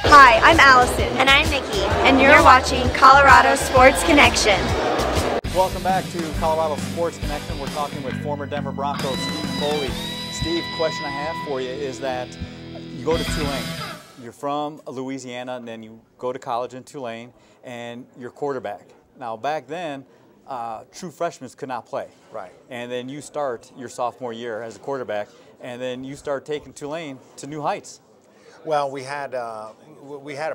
Hi, I'm Allison. And I'm Nikki. And you're watching Colorado Sports Connection. Welcome back to Colorado Sports Connection. We're talking with former Denver Broncos Steve Foley. Steve, question I have for you is that you go to Tulane. You're from Louisiana, and then you go to college in Tulane, and you're quarterback. Now, back then, true freshmen could not play. Right. And then you start your sophomore year as a quarterback, and then you start taking Tulane to new heights. Well, we had a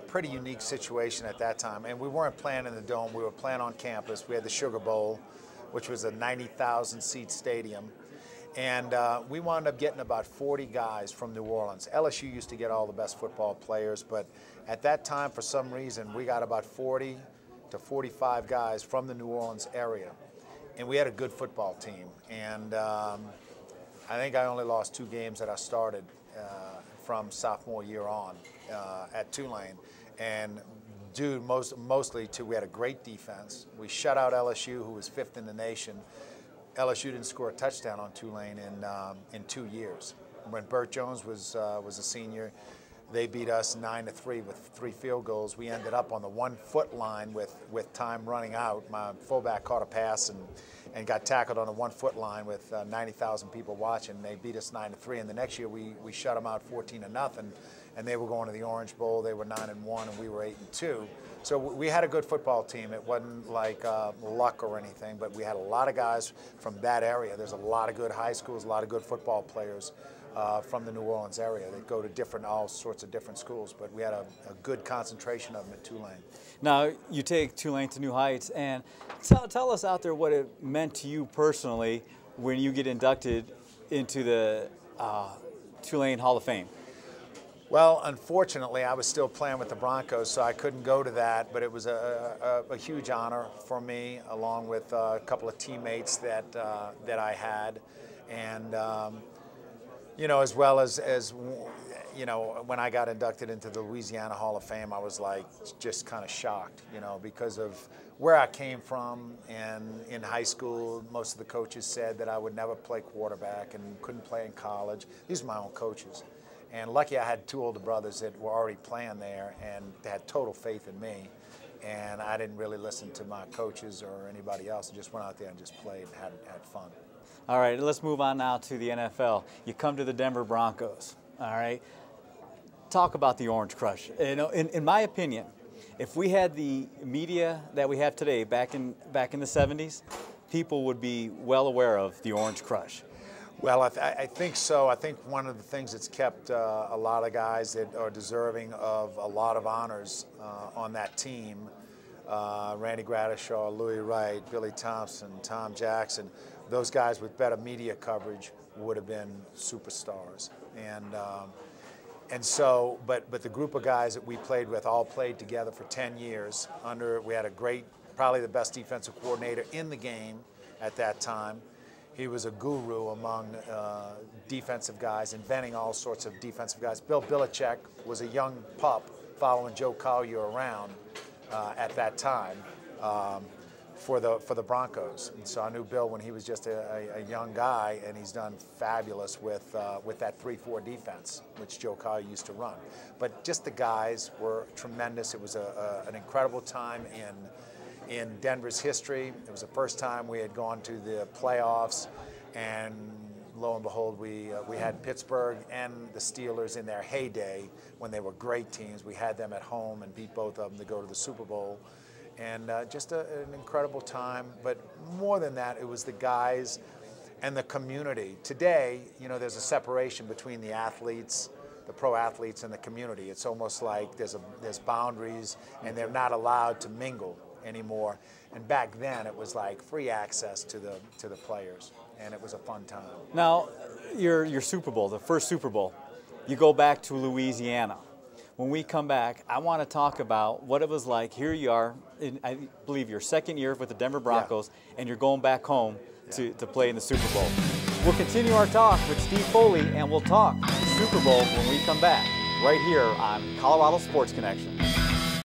pretty unique situation at that time, and we weren't playing in the Dome. We were playing on campus. We had the Sugar Bowl, which was a 90,000 seat stadium, and we wound up getting about 40 guys from New Orleans. LSU used to get all the best football players, but at that time, for some reason, we got about 40 to 45 guys from the New Orleans area, and we had a good football team. And I think I only lost 2 games that I started from sophomore year on at Tulane, and due mostly to we had a great defense. We shut out LSU, who was 5th in the nation. LSU didn't score a touchdown on Tulane in 2 years. When Burt Jones was a senior, they beat us 9-3 with 3 field goals. We ended up on the 1-foot line with time running out. My fullback caught a pass and got tackled on the 1-foot line with 90,000 people watching. They beat us 9-3, and the next year we shut them out 14-0, and they were going to the Orange Bowl. They were 9-1, and we were 8-2. So we had a good football team. It wasn't like luck or anything, but we had a lot of guys from that area. There's a lot of good high schools, a lot of good football players from the New Orleans area. They go to all sorts of different schools, but we had a good concentration of them at Tulane. Now, you take Tulane to new heights, and tell us out there what it meant to you personally when you get inducted into the Tulane Hall of Fame. Well, unfortunately, I was still playing with the Broncos, so I couldn't go to that, but it was a huge honor for me, along with a couple of teammates that I had, and you know, as well as you know, when I got inducted into the Louisiana Hall of Fame, I was like just kind of shocked, you know, because of where I came from. And in high school, most of the coaches said that I would never play quarterback and couldn't play in college. These are my own coaches. And lucky I had 2 older brothers that were already playing there, and they had total faith in me. And I didn't really listen to my coaches or anybody else. I just went out there and just played and had fun. All right, let's move on now to the NFL. You come to the Denver Broncos, all right? Talk about the Orange Crush. You know, in my opinion, if we had the media that we have today back in the 70s, people would be well aware of the Orange Crush. Well, I think so. I think one of the things that's kept a lot of guys that are deserving of a lot of honors on that team, Randy Gradishaw, Louis Wright, Billy Thompson, Tom Jackson, those guys with better media coverage would have been superstars. And so, but the group of guys that we played with all played together for 10 years. We had a great, probably the best defensive coordinator in the game at that time. He was a guru among defensive guys, inventing all sorts of defensive guys. Bill Belichick was a young pup following Joe Collier around at that time for the Broncos. And so I knew Bill when he was just a young guy, and he's done fabulous with that 3-4 defense, which Joe Collier used to run. But just the guys were tremendous. It was an incredible time in Denver's history. It was the first time we had gone to the playoffs, and lo and behold, we had Pittsburgh and the Steelers in their heyday when they were great teams. We had them at home and beat both of them to go to the Super Bowl. And just an incredible time. But more than that, it was the guys and the community. Today, you know, there's a separation between the athletes, the pro athletes, and the community. It's almost like there's boundaries, and they're not allowed to mingle anymore. And back then, it was like free access to the players, and it was a fun time. Now, your Super Bowl, the first Super Bowl, you go back to Louisiana. When we come back, I want to talk about what it was like. Here you are, in, I believe, your 2nd year with the Denver Broncos, and you're going back home to play in the Super Bowl. We'll continue our talk with Steve Foley, and we'll talk Super Bowl when we come back, right here on Colorado Sports Connection.